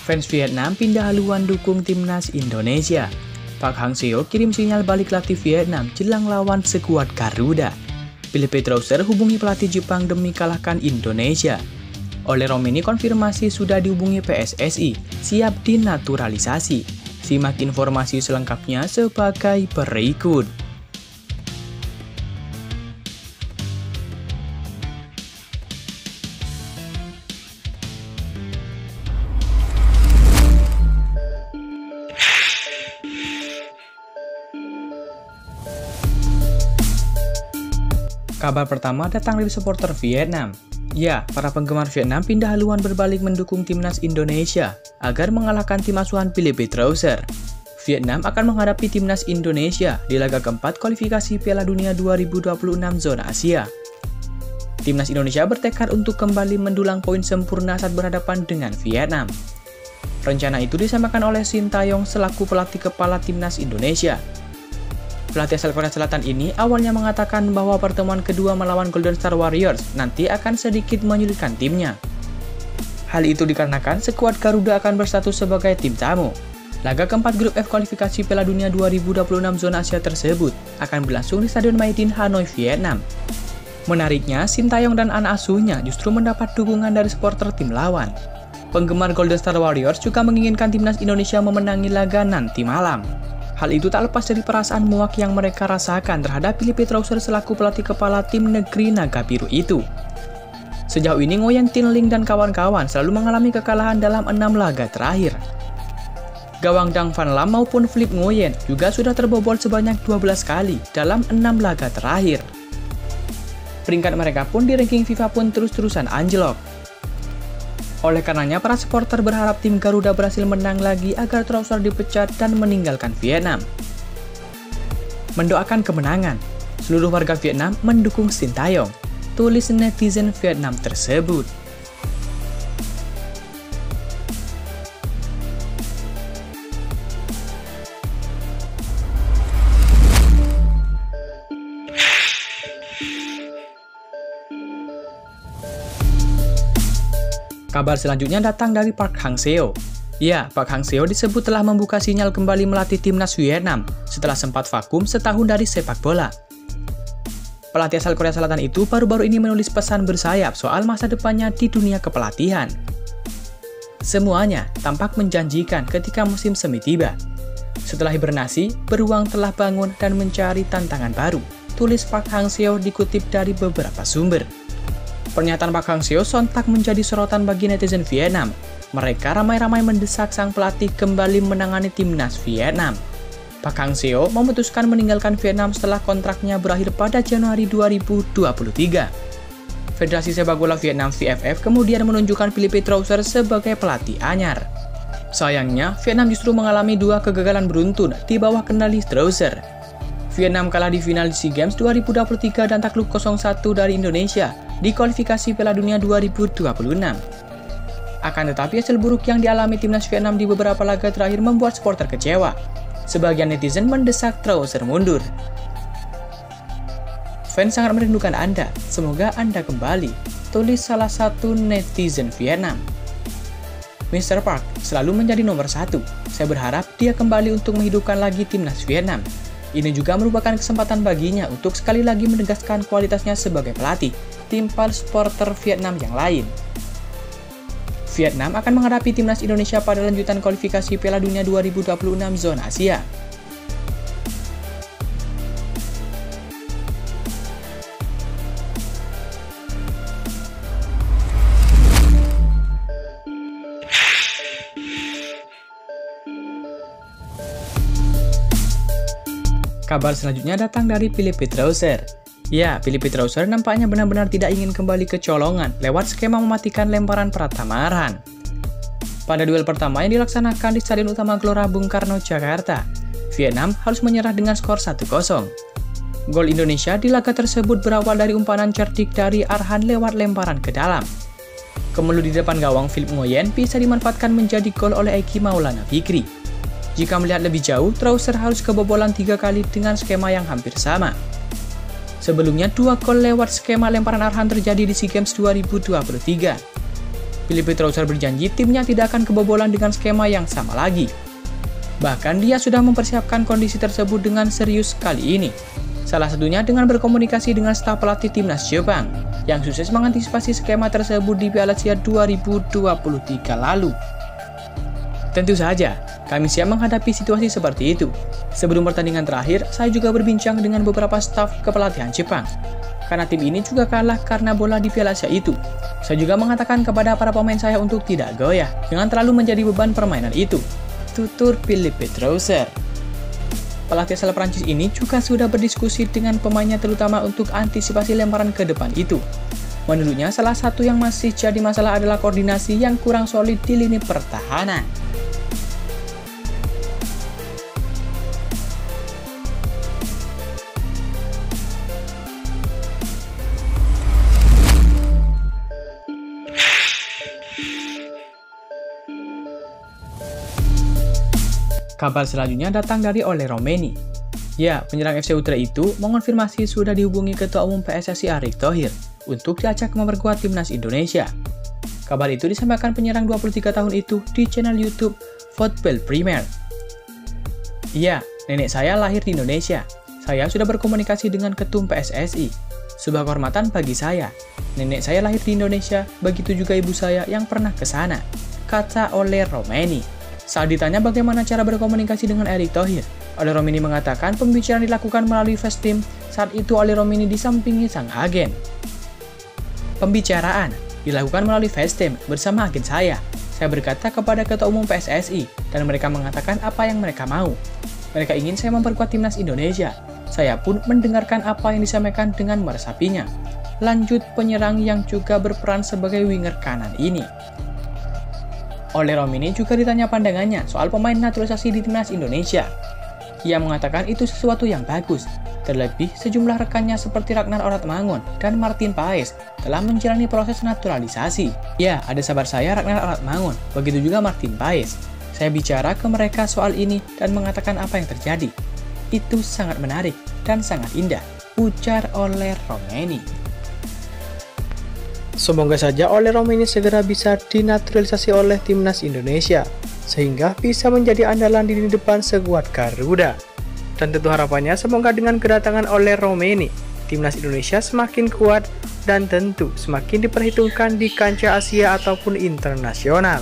Fans Vietnam pindah haluan dukung timnas Indonesia. Park Hang-seo kirim sinyal balik latih Vietnam jelang lawan skuad Garuda. Philippe Trousseur hubungi pelatih Jepang demi kalahkan Indonesia. Oleh Romeni konfirmasi sudah dihubungi PSSI, siap dinaturalisasi. Simak informasi selengkapnya sebagai berikut. Kabar pertama datang dari supporter Vietnam. Ya, para penggemar Vietnam pindah haluan berbalik mendukung timnas Indonesia agar mengalahkan tim asuhan Philippe Trousseur. Vietnam akan menghadapi timnas Indonesia di laga keempat kualifikasi Piala Dunia 2026 zona Asia. Timnas Indonesia bertekad untuk kembali mendulang poin sempurna saat berhadapan dengan Vietnam. Rencana itu disampaikan oleh Shin Tae-yong selaku pelatih kepala timnas Indonesia. Pelatih asal Korea Selatan ini awalnya mengatakan bahwa pertemuan kedua melawan Golden Star Warriors nanti akan sedikit menyulitkan timnya. Hal itu dikarenakan skuad Garuda akan berstatus sebagai tim tamu. Laga keempat grup F kualifikasi Piala Dunia 2026 zona Asia tersebut akan berlangsung di Stadion Maidin, Hanoi, Vietnam. Menariknya, Shin Tae-yong dan anak asuhnya justru mendapat dukungan dari supporter tim lawan. Penggemar Golden Star Warriors juga menginginkan timnas Indonesia memenangi laga nanti malam. Hal itu tak lepas dari perasaan muak yang mereka rasakan terhadap Philippe Trousseur selaku pelatih kepala tim negeri Naga Biru itu. Sejauh ini Nguyen Thanh Linh dan kawan-kawan selalu mengalami kekalahan dalam 6 laga terakhir. Gawang Dang Van Lam maupun Philippe Nguyen juga sudah terbobol sebanyak 12 kali dalam 6 laga terakhir. Peringkat mereka pun di ranking FIFA pun terus-terusan anjlok. Oleh karenanya, para supporter berharap tim Garuda berhasil menang lagi agar Trousseur dipecat dan meninggalkan Vietnam. Mendoakan kemenangan, seluruh warga Vietnam mendukung Shin Tae-yong, tulis netizen Vietnam tersebut. Kabar selanjutnya datang dari Park Hang-seo. Ya, Park Hang-seo disebut telah membuka sinyal kembali melatih timnas Vietnam setelah sempat vakum setahun dari sepak bola. Pelatih asal Korea Selatan itu baru-baru ini menulis pesan bersayap soal masa depannya di dunia kepelatihan. Semuanya tampak menjanjikan ketika musim semi tiba. Setelah hibernasi, beruang telah bangun dan mencari tantangan baru, tulis Park Hang-seo dikutip dari beberapa sumber. Pernyataan Park Hang-seo sontak menjadi sorotan bagi netizen Vietnam. Mereka ramai-ramai mendesak sang pelatih kembali menangani timnas Vietnam. Park Hang-seo memutuskan meninggalkan Vietnam setelah kontraknya berakhir pada Januari 2023. Federasi Sepak Bola Vietnam VFF kemudian menunjukkan Philippe Trousseur sebagai pelatih anyar. Sayangnya, Vietnam justru mengalami 2 kegagalan beruntun di bawah kendali Trousseur. Vietnam kalah di final SEA Games 2023 dan takluk 0-1 dari Indonesia di kualifikasi Piala Dunia 2026. Akan tetapi hasil buruk yang dialami timnas Vietnam di beberapa laga terakhir membuat supporter kecewa. Sebagian netizen mendesak Trousseur mundur. Fans sangat merindukan Anda, semoga Anda kembali, tulis salah satu netizen Vietnam. Mr. Park selalu menjadi nomor 1. Saya berharap dia kembali untuk menghidupkan lagi timnas Vietnam. Ini juga merupakan kesempatan baginya untuk sekali lagi menegaskan kualitasnya sebagai pelatih, timpal supporter Vietnam yang lain. Vietnam akan menghadapi timnas Indonesia pada lanjutan kualifikasi Piala Dunia 2026 zona Asia. Kabar selanjutnya datang dari Philippe Trousseur. Ya, Philippe Trousseur nampaknya benar-benar tidak ingin kembali ke colongan lewat skema mematikan lemparan Pratama Arhan. Pada duel pertama yang dilaksanakan di Stadion Utama Gelora Bung Karno, Jakarta, Vietnam harus menyerah dengan skor 1-0. Gol Indonesia di laga tersebut berawal dari umpan cerdik dari Arhan lewat lemparan ke dalam. Kemelu di depan gawang Philippe Nguyen bisa dimanfaatkan menjadi gol oleh Eki Maulana Fikri. Jika melihat lebih jauh, Trousseur harus kebobolan 3 kali dengan skema yang hampir sama. Sebelumnya, 2 gol lewat skema lemparan Arhan terjadi di SEA Games 2023. Filipe Troussert berjanji timnya tidak akan kebobolan dengan skema yang sama lagi. Bahkan dia sudah mempersiapkan kondisi tersebut dengan serius kali ini. Salah satunya dengan berkomunikasi dengan staf pelatih timnas Jepang yang sukses mengantisipasi skema tersebut di Piala Asia 2023 lalu. Tentu saja, kami siap menghadapi situasi seperti itu. Sebelum pertandingan terakhir, saya juga berbincang dengan beberapa staf kepelatihan Jepang. Karena tim ini juga kalah karena bola di Piala Asia itu. Saya juga mengatakan kepada para pemain saya untuk tidak goyah, jangan terlalu menjadi beban permainan itu. Tutur Filipe Troussert. Pelatih asal Prancis ini juga sudah berdiskusi dengan pemainnya terutama untuk antisipasi lemparan ke depan itu. Menurutnya, salah satu yang masih jadi masalah adalah koordinasi yang kurang solid di lini pertahanan. Kabar selanjutnya datang dari Ole Romaini. Ya, penyerang FC Utrecht itu mengonfirmasi sudah dihubungi Ketua Umum PSSI Erick Thohir untuk diajak memperkuat timnas Indonesia. Kabar itu disampaikan penyerang 23 tahun itu di channel YouTube Football Premier. Ya, nenek saya lahir di Indonesia. Saya sudah berkomunikasi dengan Ketum PSSI. Sebuah kehormatan bagi saya. Nenek saya lahir di Indonesia, begitu juga ibu saya yang pernah ke sana, kata Ole Romaini. Saat ditanya bagaimana cara berkomunikasi dengan Erick Thohir, Ole Romaini mengatakan pembicaraan dilakukan melalui FaceTime. Saat itu Ole Romaini disampingi sang agen. Pembicaraan dilakukan melalui FaceTime bersama agen saya. Saya berkata kepada Ketua Umum PSSI dan mereka mengatakan apa yang mereka mau. Mereka ingin saya memperkuat timnas Indonesia. Saya pun mendengarkan apa yang disampaikan dengan meresapinya. Lanjut penyerang yang juga berperan sebagai winger kanan ini. Ole Romaini juga ditanya pandangannya soal pemain naturalisasi di timnas Indonesia. Ia mengatakan itu sesuatu yang bagus, terlebih sejumlah rekannya seperti Ragnar Oratmangun dan Martin Paes telah menjalani proses naturalisasi. Ya, ada sahabat saya Ragnar Oratmangun, begitu juga Martin Paes. Saya bicara ke mereka soal ini dan mengatakan apa yang terjadi. Itu sangat menarik dan sangat indah, ujar Ole Romaini. Semoga saja Ole Romaini segera bisa dinaturalisasi oleh timnas Indonesia, sehingga bisa menjadi andalan di lini depan skuad Garuda. Dan tentu harapannya semoga dengan kedatangan Ole Romaini, timnas Indonesia semakin kuat dan tentu semakin diperhitungkan di kancah Asia ataupun internasional.